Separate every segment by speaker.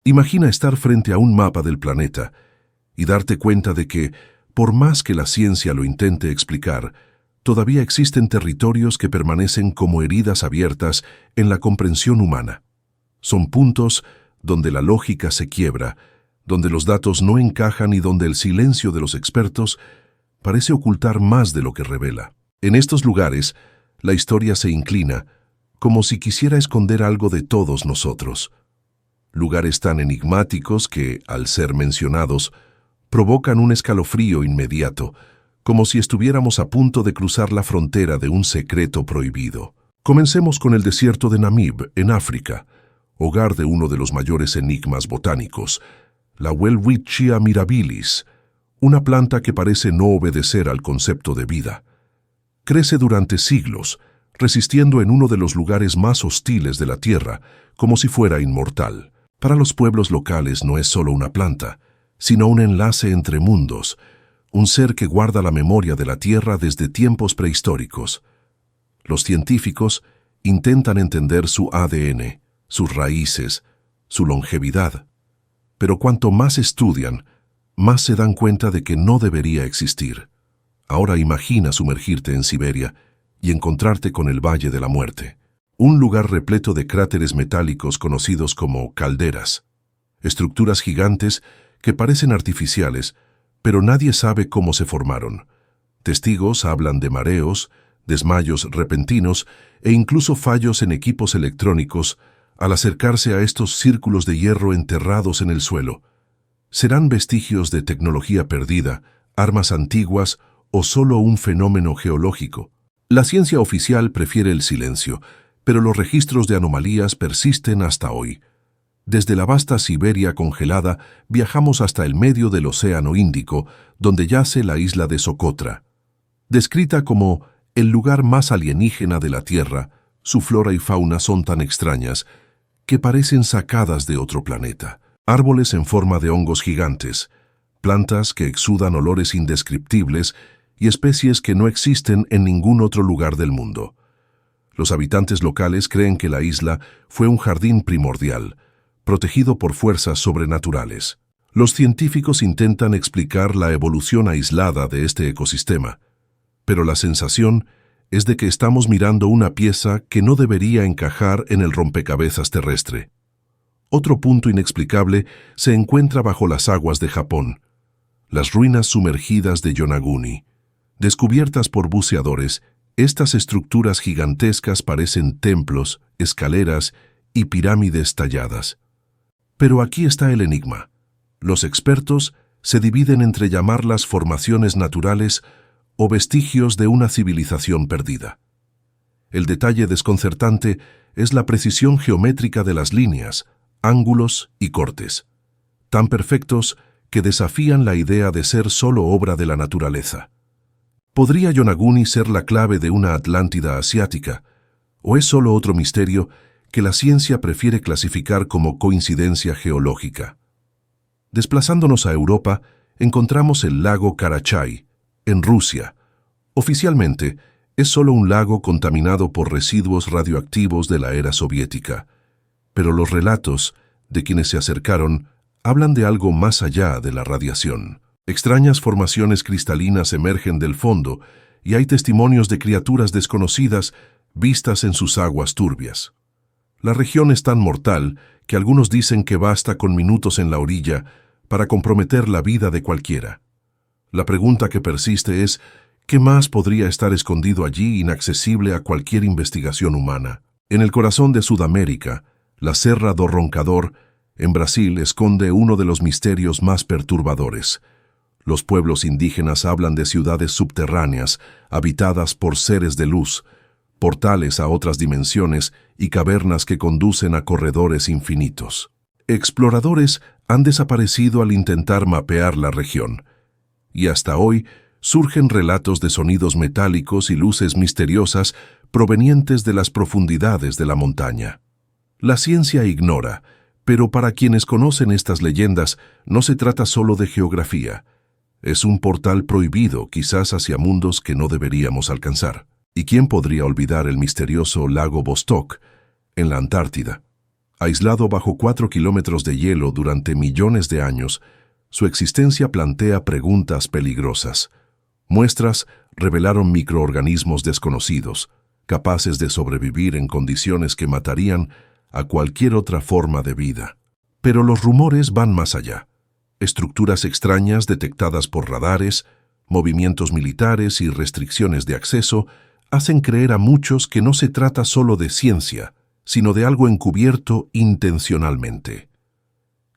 Speaker 1: Imagina estar frente a un mapa del planeta y darte cuenta de que, por más que la ciencia lo intente explicar, todavía existen territorios que permanecen como heridas abiertas en la comprensión humana. Son puntos donde la lógica se quiebra, donde los datos no encajan y donde el silencio de los expertos parece ocultar más de lo que revela. En estos lugares, la historia se inclina, como si quisiera esconder algo de todos nosotros. Lugares tan enigmáticos que, al ser mencionados, provocan un escalofrío inmediato, como si estuviéramos a punto de cruzar la frontera de un secreto prohibido. Comencemos con el desierto de Namib, en África, hogar de uno de los mayores enigmas botánicos, la Welwitschia mirabilis, una planta que parece no obedecer al concepto de vida. Crece durante siglos, resistiendo en uno de los lugares más hostiles de la Tierra, como si fuera inmortal. Para los pueblos locales no es solo una planta, sino un enlace entre mundos, un ser que guarda la memoria de la Tierra desde tiempos prehistóricos. Los científicos intentan entender su ADN, sus raíces, su longevidad. Pero cuanto más estudian, más se dan cuenta de que no debería existir. Ahora imagina sumergirte en Siberia y encontrarte con el Valle de la Muerte, un lugar repleto de cráteres metálicos conocidos como calderas, estructuras gigantes que parecen artificiales, pero nadie sabe cómo se formaron. Testigos hablan de mareos, desmayos repentinos e incluso fallos en equipos electrónicos al acercarse a estos círculos de hierro enterrados en el suelo. ¿Serán vestigios de tecnología perdida, armas antiguas o solo un fenómeno geológico? La ciencia oficial prefiere el silencio, pero los registros de anomalías persisten hasta hoy. Desde la vasta Siberia congelada viajamos hasta el medio del Océano Índico, donde yace la isla de Socotra. Descrita como el lugar más alienígena de la Tierra, su flora y fauna son tan extrañas que parecen sacadas de otro planeta. Árboles en forma de hongos gigantes, plantas que exudan olores indescriptibles y especies que no existen en ningún otro lugar del mundo. Los habitantes locales creen que la isla fue un jardín primordial, protegido por fuerzas sobrenaturales. Los científicos intentan explicar la evolución aislada de este ecosistema, pero la sensación es de que estamos mirando una pieza que no debería encajar en el rompecabezas terrestre. Otro punto inexplicable se encuentra bajo las aguas de Japón, las ruinas sumergidas de Yonaguni. Descubiertas por buceadores, estas estructuras gigantescas parecen templos, escaleras y pirámides talladas. Pero aquí está el enigma. Los expertos se dividen entre llamarlas formaciones naturales o vestigios de una civilización perdida. El detalle desconcertante es la precisión geométrica de las líneas, ángulos y cortes, tan perfectos que desafían la idea de ser solo obra de la naturaleza. ¿Podría Yonaguni ser la clave de una Atlántida asiática, o es solo otro misterio que la ciencia prefiere clasificar como coincidencia geológica? Desplazándonos a Europa, encontramos el lago Karachay, en Rusia. Oficialmente, es solo un lago contaminado por residuos radioactivos de la era soviética, pero los relatos de quienes se acercaron hablan de algo más allá de la radiación. Extrañas formaciones cristalinas emergen del fondo y hay testimonios de criaturas desconocidas vistas en sus aguas turbias. La región es tan mortal que algunos dicen que basta con minutos en la orilla para comprometer la vida de cualquiera. La pregunta que persiste es, ¿qué más podría estar escondido allí inaccesible a cualquier investigación humana? En el corazón de Sudamérica, la Serra do Roncador, en Brasil, esconde uno de los misterios más perturbadores. Los pueblos indígenas hablan de ciudades subterráneas, habitadas por seres de luz, portales a otras dimensiones y cavernas que conducen a corredores infinitos. Exploradores han desaparecido al intentar mapear la región, y hasta hoy surgen relatos de sonidos metálicos y luces misteriosas provenientes de las profundidades de la montaña. La ciencia ignora, pero para quienes conocen estas leyendas no se trata solo de geografía. Es un portal prohibido, quizás hacia mundos que no deberíamos alcanzar. ¿Y quién podría olvidar el misterioso lago Vostok, en la Antártida? Aislado bajo 4 kilómetros de hielo durante millones de años, su existencia plantea preguntas peligrosas. Muestras revelaron microorganismos desconocidos, capaces de sobrevivir en condiciones que matarían a cualquier otra forma de vida. Pero los rumores van más allá. Estructuras extrañas detectadas por radares, movimientos militares y restricciones de acceso hacen creer a muchos que no se trata solo de ciencia, sino de algo encubierto intencionalmente.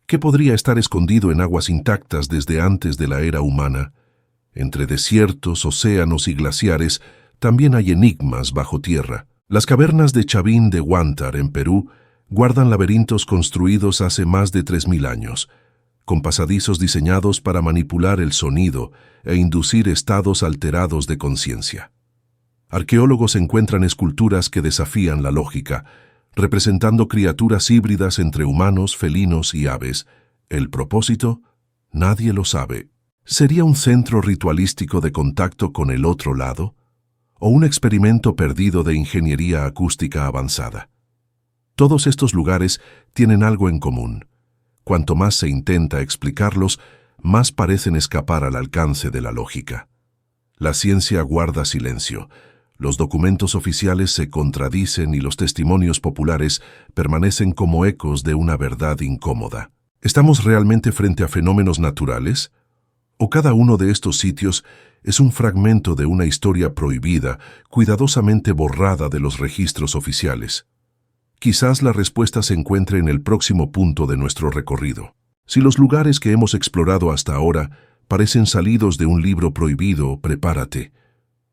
Speaker 1: ¿Qué podría estar escondido en aguas intactas desde antes de la era humana? Entre desiertos, océanos y glaciares también hay enigmas bajo tierra. Las cavernas de Chavín de Huántar, en Perú, guardan laberintos construidos hace más de 3000 años, con pasadizos diseñados para manipular el sonido e inducir estados alterados de conciencia. Arqueólogos encuentran esculturas que desafían la lógica, representando criaturas híbridas entre humanos, felinos y aves. ¿El propósito? Nadie lo sabe. ¿Sería un centro ritualístico de contacto con el otro lado? ¿O un experimento perdido de ingeniería acústica avanzada? Todos estos lugares tienen algo en común. Cuanto más se intenta explicarlos, más parecen escapar al alcance de la lógica. La ciencia guarda silencio. Los documentos oficiales se contradicen y los testimonios populares permanecen como ecos de una verdad incómoda. ¿Estamos realmente frente a fenómenos naturales? ¿O cada uno de estos sitios es un fragmento de una historia prohibida, cuidadosamente borrada de los registros oficiales? Quizás la respuesta se encuentre en el próximo punto de nuestro recorrido. Si los lugares que hemos explorado hasta ahora parecen salidos de un libro prohibido, prepárate,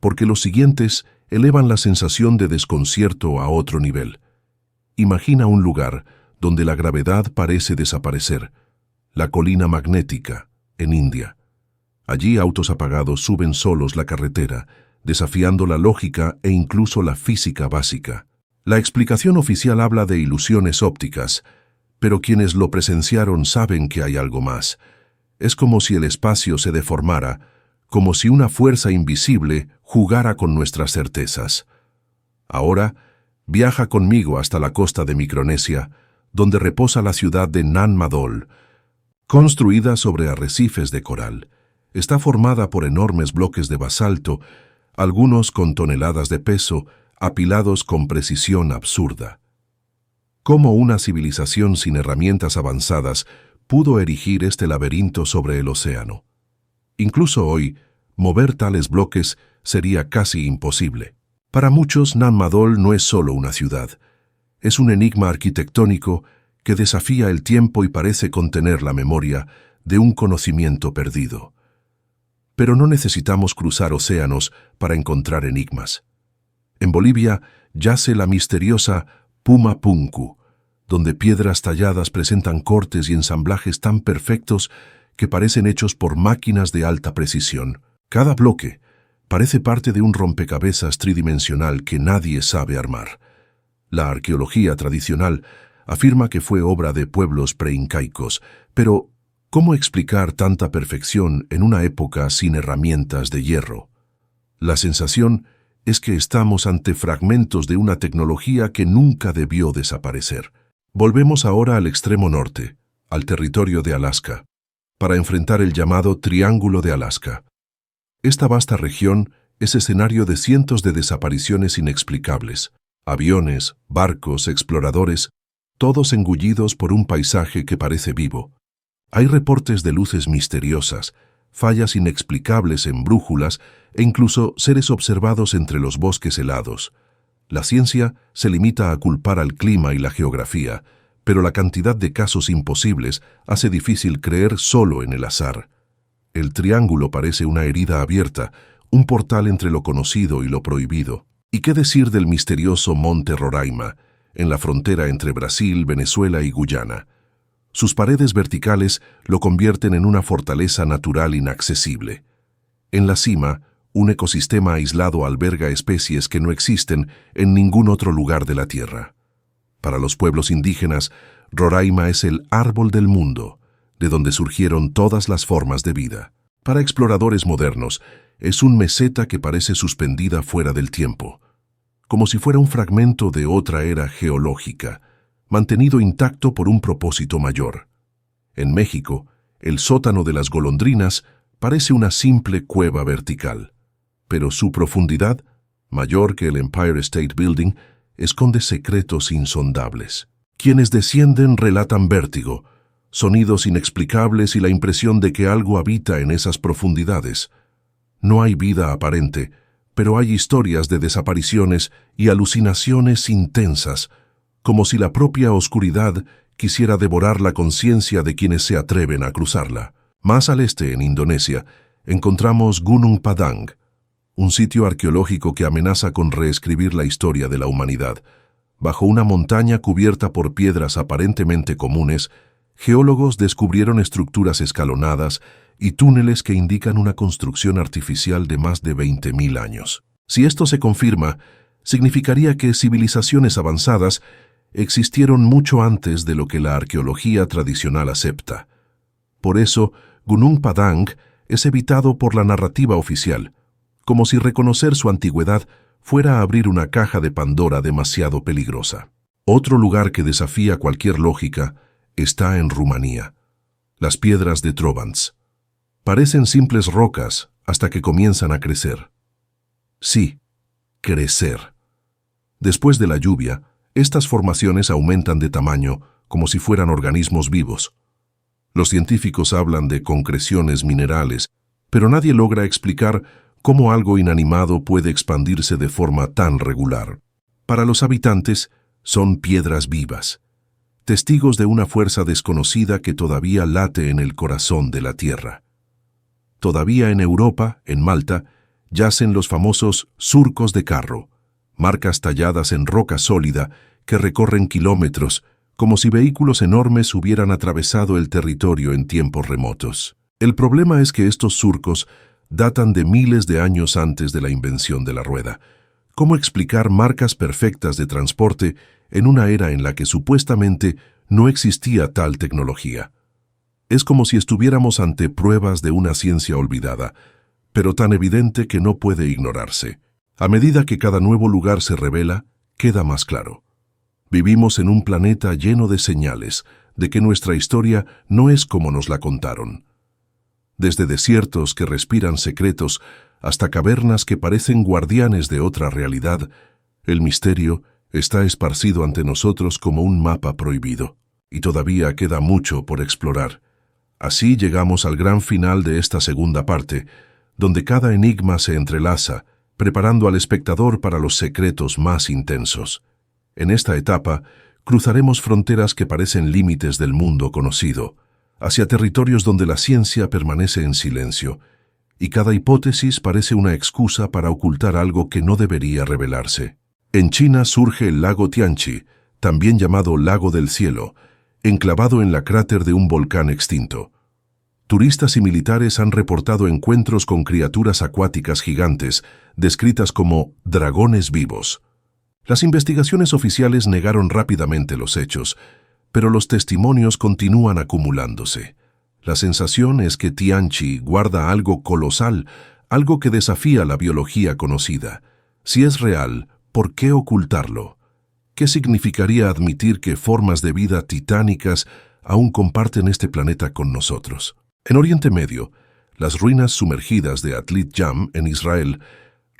Speaker 1: porque los siguientes elevan la sensación de desconcierto a otro nivel. Imagina un lugar donde la gravedad parece desaparecer, la colina magnética, en India. Allí autos apagados suben solos la carretera, desafiando la lógica e incluso la física básica. La explicación oficial habla de ilusiones ópticas, pero quienes lo presenciaron saben que hay algo más. Es como si el espacio se deformara, como si una fuerza invisible jugara con nuestras certezas. Ahora, viaja conmigo hasta la costa de Micronesia, donde reposa la ciudad de Nan Madol. Construida sobre arrecifes de coral, está formada por enormes bloques de basalto, algunos con toneladas de peso, apilados con precisión absurda. ¿Cómo una civilización sin herramientas avanzadas pudo erigir este laberinto sobre el océano? Incluso hoy, mover tales bloques sería casi imposible. Para muchos, Nan Madol no es solo una ciudad. Es un enigma arquitectónico que desafía el tiempo y parece contener la memoria de un conocimiento perdido. Pero no necesitamos cruzar océanos para encontrar enigmas. En Bolivia yace la misteriosa Pumapunku, donde piedras talladas presentan cortes y ensamblajes tan perfectos que parecen hechos por máquinas de alta precisión. Cada bloque parece parte de un rompecabezas tridimensional que nadie sabe armar. La arqueología tradicional afirma que fue obra de pueblos preincaicos, pero ¿cómo explicar tanta perfección en una época sin herramientas de hierro? La sensación es que estamos ante fragmentos de una tecnología que nunca debió desaparecer. Volvemos ahora al extremo norte, al territorio de Alaska, para enfrentar el llamado Triángulo de Alaska. Esta vasta región es escenario de cientos de desapariciones inexplicables. Aviones, barcos, exploradores, todos engullidos por un paisaje que parece vivo. Hay reportes de luces misteriosas, fallas inexplicables en brújulas e incluso seres observados entre los bosques helados. La ciencia se limita a culpar al clima y la geografía, pero la cantidad de casos imposibles hace difícil creer solo en el azar. El triángulo parece una herida abierta, un portal entre lo conocido y lo prohibido. ¿Y qué decir del misterioso Monte Roraima, en la frontera entre Brasil, Venezuela y Guyana? Sus paredes verticales lo convierten en una fortaleza natural inaccesible. En la cima, un ecosistema aislado alberga especies que no existen en ningún otro lugar de la Tierra. Para los pueblos indígenas, Roraima es el árbol del mundo, de donde surgieron todas las formas de vida. Para exploradores modernos, es un meseta que parece suspendida fuera del tiempo, como si fuera un fragmento de otra era geológica, mantenido intacto por un propósito mayor. En México, el sótano de las golondrinas parece una simple cueva vertical, pero su profundidad, mayor que el Empire State Building, esconde secretos insondables. Quienes descienden relatan vértigo, sonidos inexplicables y la impresión de que algo habita en esas profundidades. No hay vida aparente, pero hay historias de desapariciones y alucinaciones intensas, como si la propia oscuridad quisiera devorar la conciencia de quienes se atreven a cruzarla. Más al este, en Indonesia, encontramos Gunung Padang, un sitio arqueológico que amenaza con reescribir la historia de la humanidad. Bajo una montaña cubierta por piedras aparentemente comunes, geólogos descubrieron estructuras escalonadas y túneles que indican una construcción artificial de más de 20.000 años. Si esto se confirma, significaría que civilizaciones avanzadas existieron mucho antes de lo que la arqueología tradicional acepta. Por eso, Gunung Padang es evitado por la narrativa oficial, como si reconocer su antigüedad fuera a abrir una caja de Pandora demasiado peligrosa. Otro lugar que desafía cualquier lógica está en Rumanía. Las piedras de Trobans. Parecen simples rocas hasta que comienzan a crecer. Sí, crecer. Después de la lluvia, estas formaciones aumentan de tamaño como si fueran organismos vivos. Los científicos hablan de concreciones minerales, pero nadie logra explicar cómo algo inanimado puede expandirse de forma tan regular. Para los habitantes, son piedras vivas, testigos de una fuerza desconocida que todavía late en el corazón de la Tierra. Todavía en Europa, en Malta, yacen los famosos surcos de carro, marcas talladas en roca sólida que recorren kilómetros, como si vehículos enormes hubieran atravesado el territorio en tiempos remotos. El problema es que estos surcos datan de miles de años antes de la invención de la rueda. ¿Cómo explicar marcas perfectas de transporte en una era en la que supuestamente no existía tal tecnología? Es como si estuviéramos ante pruebas de una ciencia olvidada, pero tan evidente que no puede ignorarse. A medida que cada nuevo lugar se revela, queda más claro. Vivimos en un planeta lleno de señales de que nuestra historia no es como nos la contaron. Desde desiertos que respiran secretos hasta cavernas que parecen guardianes de otra realidad, el misterio está esparcido ante nosotros como un mapa prohibido. Y todavía queda mucho por explorar. Así llegamos al gran final de esta segunda parte, donde cada enigma se entrelaza, preparando al espectador para los secretos más intensos. En esta etapa, cruzaremos fronteras que parecen límites del mundo conocido, hacia territorios donde la ciencia permanece en silencio, y cada hipótesis parece una excusa para ocultar algo que no debería revelarse. En China surge el lago Tianqi, también llamado Lago del Cielo, enclavado en la cráter de un volcán extinto. Turistas y militares han reportado encuentros con criaturas acuáticas gigantes, descritas como dragones vivos. Las investigaciones oficiales negaron rápidamente los hechos, pero los testimonios continúan acumulándose. La sensación es que Tianqi guarda algo colosal, algo que desafía la biología conocida. Si es real, ¿por qué ocultarlo? ¿Qué significaría admitir que formas de vida titánicas aún comparten este planeta con nosotros? En Oriente Medio, las ruinas sumergidas de Atlit Yam, en Israel,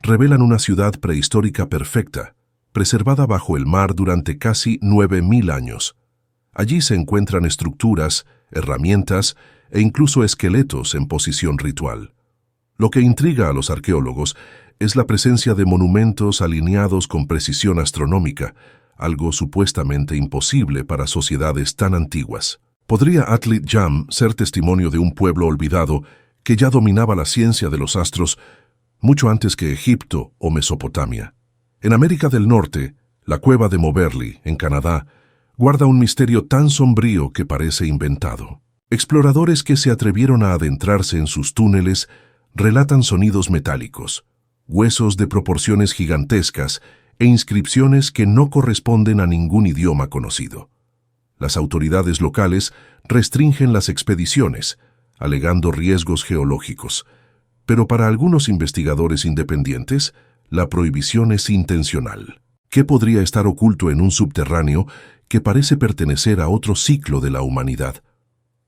Speaker 1: revelan una ciudad prehistórica perfecta, preservada bajo el mar durante casi 9.000 años. Allí se encuentran estructuras, herramientas e incluso esqueletos en posición ritual. Lo que intriga a los arqueólogos es la presencia de monumentos alineados con precisión astronómica, algo supuestamente imposible para sociedades tan antiguas. ¿Podría Atlit Yam ser testimonio de un pueblo olvidado que ya dominaba la ciencia de los astros mucho antes que Egipto o Mesopotamia? En América del Norte, la cueva de Moberly, en Canadá, guarda un misterio tan sombrío que parece inventado. Exploradores que se atrevieron a adentrarse en sus túneles relatan sonidos metálicos, huesos de proporciones gigantescas e inscripciones que no corresponden a ningún idioma conocido. Las autoridades locales restringen las expediciones, alegando riesgos geológicos, pero para algunos investigadores independientes, la prohibición es intencional. ¿Qué podría estar oculto en un subterráneo que parece pertenecer a otro ciclo de la humanidad?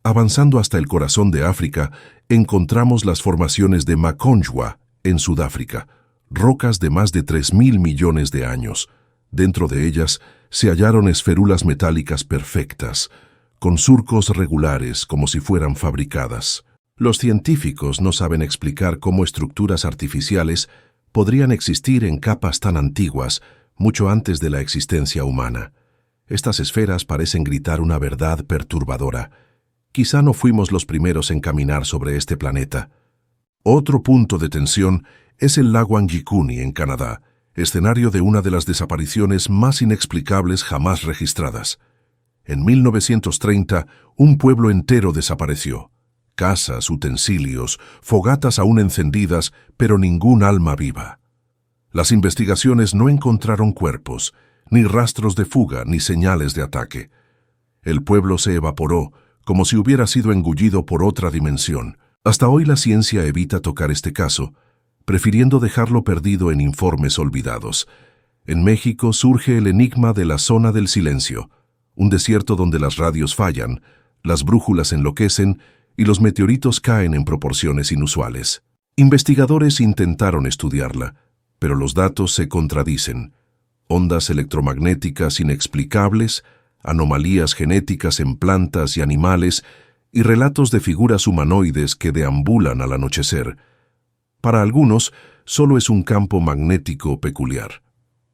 Speaker 1: Avanzando hasta el corazón de África, encontramos las formaciones de Makonjwa, en Sudáfrica, rocas de más de 3.000 millones de años. Dentro de ellas se hallaron esférulas metálicas perfectas, con surcos regulares como si fueran fabricadas. Los científicos no saben explicar cómo estructuras artificiales podrían existir en capas tan antiguas, mucho antes de la existencia humana. Estas esferas parecen gritar una verdad perturbadora. Quizá no fuimos los primeros en caminar sobre este planeta. Otro punto de tensión es el lago Angikuni, en Canadá, escenario de una de las desapariciones más inexplicables jamás registradas. En 1930, un pueblo entero desapareció. Casas, utensilios, fogatas aún encendidas, pero ningún alma viva. Las investigaciones no encontraron cuerpos, ni rastros de fuga, ni señales de ataque. El pueblo se evaporó, como si hubiera sido engullido por otra dimensión. Hasta hoy la ciencia evita tocar este caso, prefiriendo dejarlo perdido en informes olvidados. En México surge el enigma de la zona del silencio, un desierto donde las radios fallan, las brújulas enloquecen y los meteoritos caen en proporciones inusuales. Investigadores intentaron estudiarla, pero los datos se contradicen. Ondas electromagnéticas inexplicables, anomalías genéticas en plantas y animales y relatos de figuras humanoides que deambulan al anochecer. Para algunos, solo es un campo magnético peculiar.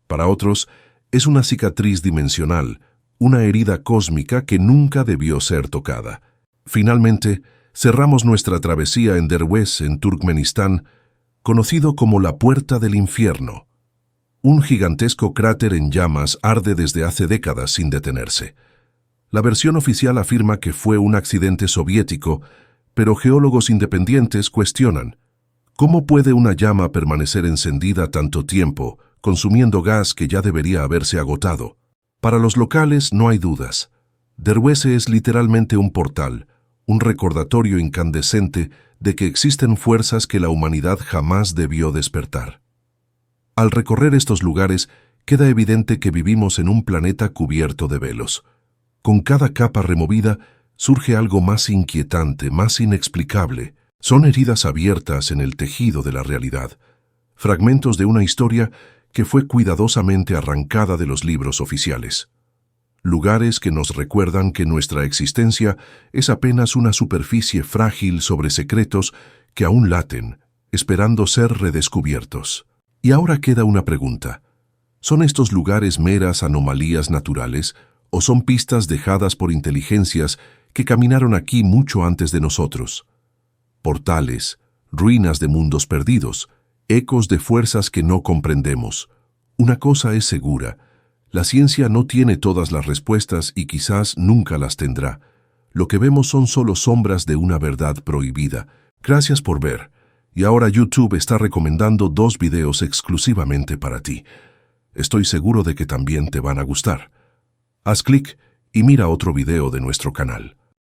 Speaker 1: Para otros, es una cicatriz dimensional, una herida cósmica que nunca debió ser tocada. Finalmente, cerramos nuestra travesía en Derwes, en Turkmenistán, conocido como la Puerta del Infierno. Un gigantesco cráter en llamas arde desde hace décadas sin detenerse. La versión oficial afirma que fue un accidente soviético, pero geólogos independientes cuestionan: ¿cómo puede una llama permanecer encendida tanto tiempo, consumiendo gas que ya debería haberse agotado? Para los locales no hay dudas. Derwes es literalmente un portal, un recordatorio incandescente de que existen fuerzas que la humanidad jamás debió despertar. Al recorrer estos lugares, queda evidente que vivimos en un planeta cubierto de velos. Con cada capa removida, surge algo más inquietante, más inexplicable. Son heridas abiertas en el tejido de la realidad, fragmentos de una historia que fue cuidadosamente arrancada de los libros oficiales. Lugares que nos recuerdan que nuestra existencia es apenas una superficie frágil sobre secretos que aún laten, esperando ser redescubiertos. Y ahora queda una pregunta. ¿Son estos lugares meras anomalías naturales o son pistas dejadas por inteligencias que caminaron aquí mucho antes de nosotros? Portales, ruinas de mundos perdidos, ecos de fuerzas que no comprendemos. Una cosa es segura: la ciencia no tiene todas las respuestas y quizás nunca las tendrá. Lo que vemos son solo sombras de una verdad prohibida. Gracias por ver. Y ahora YouTube está recomendando 2 videos exclusivamente para ti. Estoy seguro de que también te van a gustar. Haz clic y mira otro video de nuestro canal.